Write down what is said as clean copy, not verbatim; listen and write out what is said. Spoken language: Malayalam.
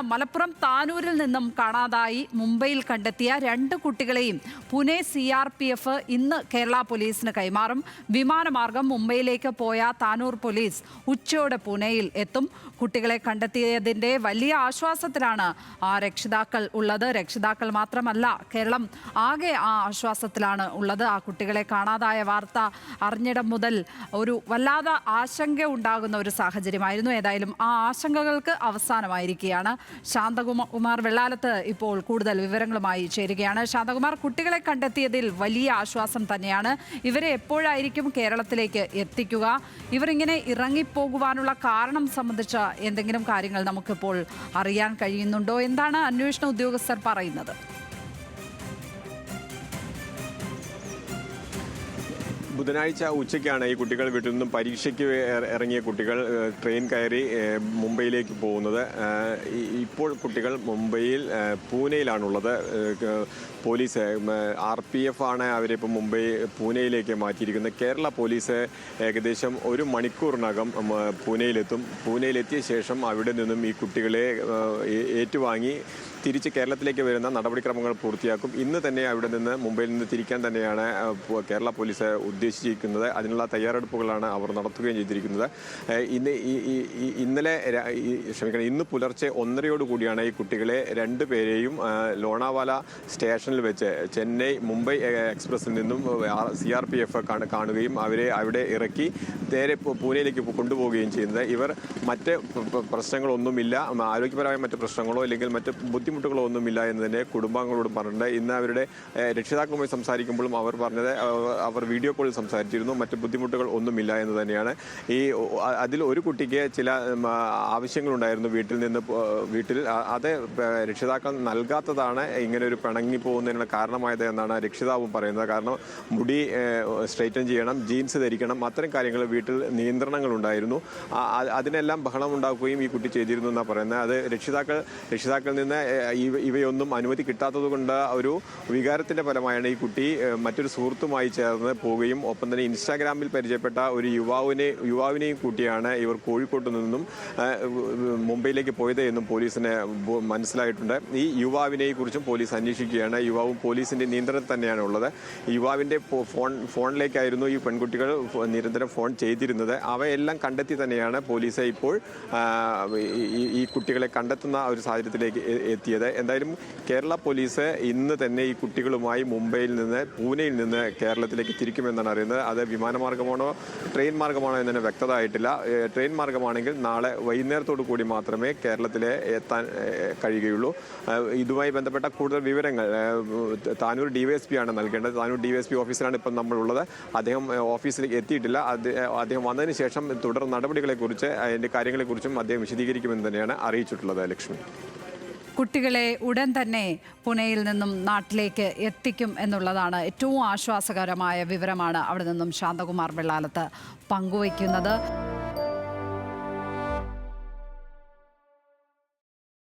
മലപ്പുറം താനൂരിൽ നിന്നും കാണാതായി മുംബൈയിൽ കണ്ടെത്തിയ 2 കുട്ടികളെയും പൂനെ CRPF ഇന്ന് കേരള പോലീസിന് കൈമാറും. വിമാനമാർഗം മുംബൈയിലേക്ക് പോയ താനൂർ പോലീസ് ഉച്ചയോടെ പൂനെയിൽ എത്തും. കുട്ടികളെ കണ്ടെത്തിയതിന്റെ വലിയ ആശ്വാസത്തിലാണ് രക്ഷിതാക്കൾ ഉള്ളത്. രക്ഷിതാക്കൾ മാത്രമല്ല, കേരളം ആകെ ആ ആശ്വാസത്തിലാണ് ഉള്ളത്. ആ കുട്ടികളെ കാണാതായ വാർത്ത അറിഞ്ഞിടം മുതൽ ഒരു വല്ലാതെ ആശങ്ക ഉണ്ടാകുന്ന ഒരു സാഹചര്യമായിരുന്നു. ഏതായാലും ആ ആശങ്കകൾക്ക് അവസാനമായിരിക്കുകയാണ്. ശാന്തകുമാർ വെള്ളാലത്ത് ഇപ്പോൾ കൂടുതൽ വിവരങ്ങളുമായി ചേരുകയാണ്. ശാന്തകുമാർ, കുട്ടികളെ കണ്ടെത്തിയതിൽ വലിയ ആശ്വാസം തന്നെയാണ്. ഇവരെ എപ്പോഴായിരിക്കും കേരളത്തിലേക്ക് എത്തിക്കുക? ഇവരിങ്ങനെ ഇറങ്ങിപ്പോകുവാനുള്ള കാരണം സംബന്ധിച്ച എന്തെങ്കിലും കാര്യങ്ങൾ നമുക്കിപ്പോൾ അറിയാൻ കഴിയുന്നുണ്ടോ? എന്താണ് അന്വേഷണ ഉദ്യോഗസ്ഥർ പറയുന്നത്? ബുധനാഴ്ച ഉച്ചയ്ക്കാണ് ഈ കുട്ടികൾ വീട്ടിൽ നിന്നും പരീക്ഷയ്ക്ക് ഇറങ്ങിയ കുട്ടികൾ ട്രെയിൻ കയറി മുംബൈയിലേക്ക് പോകുന്നത്. ഇപ്പോൾ കുട്ടികൾ മുംബൈയിൽ പൂനെയിലാണുള്ളത്. പോലീസ് RPF ആണ് അവരിപ്പോൾ പൂനെയിലേക്ക് മാറ്റിയിരിക്കുന്നത്. കേരള പോലീസ് ഏകദേശം 1 മണിക്കൂറിനകം പൂനെയിലെത്തും. പൂനെയിലെത്തിയ ശേഷം അവിടെ നിന്നും ഈ കുട്ടികളെ ഏറ്റുവാങ്ങി തിരിച്ച് കേരളത്തിലേക്ക് വരുന്ന നടപടിക്രമങ്ങൾ പൂർത്തിയാക്കും. ഇന്ന് തന്നെ അവിടെ നിന്ന് മുംബൈയിൽ നിന്ന് തിരിക്കാൻ തന്നെയാണ് കേരള പോലീസ് ഉദ്ദേശിച്ചിരിക്കുന്നത്. അതിനുള്ള തയ്യാറെടുപ്പുകളാണ് അവർ നടത്തുകയും ചെയ്തിരിക്കുന്നത്. ഇന്ന് പുലർച്ചെ 1:30 ഈ കുട്ടികളെ 2 പേരെയും ലോണാവാല സ്റ്റേഷനിൽ വെച്ച് ചെന്നൈ മുംബൈ എക്സ്പ്രസിൽ നിന്നും CRPF കാണുകയും അവരെ അവിടെ ഇറക്കി നേരെ പൂനെയിലേക്ക് കൊണ്ടുപോവുകയും ചെയ്യുന്നത്. ഇവർ മറ്റ് പ്രശ്നങ്ങളൊന്നുമില്ല, ആരോഗ്യപരമായ മറ്റ് പ്രശ്നങ്ങളോ അല്ലെങ്കിൽ മറ്റ് ബുദ്ധിമുട്ടുകളോ ഒന്നുമില്ല എന്ന് തന്നെ കുടുംബാംഗങ്ങളോട് പറഞ്ഞിട്ടുണ്ട്. ഇന്ന് അവരുടെ രക്ഷിതാക്കളുമായി സംസാരിക്കുമ്പോഴും അവർ പറഞ്ഞത് അവർ വീഡിയോ കോളിൽ സംസാരിച്ചിരുന്നു. മറ്റ് ബുദ്ധിമുട്ടുകൾ ഒന്നുമില്ല എന്ന് തന്നെയാണ്. അതിൽ ഒരു കുട്ടിക്ക് ചില ആവശ്യങ്ങളുണ്ടായിരുന്നു വീട്ടിൽ അത് രക്ഷിതാക്കൾ നൽകാത്തതാണ് ഇങ്ങനെ ഒരു പിണങ്ങി പോകുന്നതിനുള്ള കാരണമായത് എന്നാണ് രക്ഷിതാവും പറയുന്നത്. കാരണം മുടി സ്ട്രെയിറ്റൻ ചെയ്യണം, ജീൻസ് ധരിക്കണം, അത്തരം കാര്യങ്ങൾ വീട്ടിൽ നിയന്ത്രണങ്ങളുണ്ടായിരുന്നു. അതിനെല്ലാം ബഹളം ഉണ്ടാക്കുകയും ഈ കുട്ടി ചെയ്തിരുന്നു എന്നാണ് പറയുന്നത്. അത് രക്ഷിതാക്കളിൽ നിന്ന് ഇവയൊന്നും അനുമതി കിട്ടാത്തത് കൊണ്ട് ഒരു വികാരത്തിൻ്റെ ഫലമായാണ് ഈ കുട്ടി മറ്റൊരു സുഹൃത്തുമായി ചേർന്ന് പോവുകയും ഒപ്പം തന്നെ ഇൻസ്റ്റാഗ്രാമിൽ പരിചയപ്പെട്ട ഒരു യുവാവിനെയും കൂട്ടിയാണ് ഇവർ കോഴിക്കോട്ട് നിന്നും മുംബൈയിലേക്ക് പോയത് എന്നും പോലീസിന് മനസ്സിലായിട്ടുണ്ട്. ഈ യുവാവിനെ കുറിച്ചും പോലീസ് അന്വേഷിക്കുകയാണ്. യുവാവും പോലീസിൻ്റെ നിയന്ത്രണത്തിൽ തന്നെയാണ് ഉള്ളത്. യുവാവിൻ്റെ ഫോണിലേക്കായിരുന്നു ഈ പെൺകുട്ടികൾ നിരന്തരം ഫോൺ ചെയ്തിരുന്നത്. അവയെല്ലാം കണ്ടെത്തി തന്നെയാണ് പോലീസ് ഇപ്പോൾ ഈ കുട്ടികളെ കണ്ടെത്തുന്ന ഒരു സാഹചര്യത്തിലേക്ക് എത്തിയത്. എന്തായാലും കേരള പോലീസ് ഇന്ന് തന്നെ ഈ കുട്ടികളുമായി പൂനെയിൽ നിന്ന് കേരളത്തിലേക്ക് തിരിക്കുമെന്നാണ് അറിയുന്നത്. അത് വിമാനമാർഗമാണോ ട്രെയിൻ മാർഗമാണോ എന്ന് തന്നെ വ്യക്തത ആയിട്ടില്ല. ട്രെയിൻ മാർഗമാണെങ്കിൽ നാളെ വൈകുന്നേരത്തോടു കൂടി മാത്രമേ കേരളത്തിലെ എത്താൻ കഴിയുകയുള്ളൂ. ഇതുമായി ബന്ധപ്പെട്ട കൂടുതൽ വിവരങ്ങൾ താനൂർ DYSP ആണ് നൽകേണ്ടത്. താനൂർ DYSP ഓഫീസിലാണ് ഇപ്പം നമ്മളുള്ളത്. അദ്ദേഹം ഓഫീസിലേക്ക് എത്തിയിട്ടില്ല. അദ്ദേഹം വന്നതിന് ശേഷം തുടർ നടപടികളെക്കുറിച്ച് അതിൻ്റെ കാര്യങ്ങളെക്കുറിച്ചും അദ്ദേഹം വിശദീകരിക്കുമെന്ന് തന്നെയാണ് അറിയിച്ചിട്ടുള്ളത്. ലക്ഷ്മി, കുട്ടികളെ ഉടൻ തന്നെ പൂനെയിൽ നിന്നും നാട്ടിലേക്ക് എത്തിക്കും എന്നുള്ളതാണ് ഏറ്റവും ആശ്വാസകരമായ വിവരമാണ് അവിടെ നിന്നും ശാന്തകുമാർ വെള്ളാലത്ത് പങ്കുവയ്ക്കുന്നത്.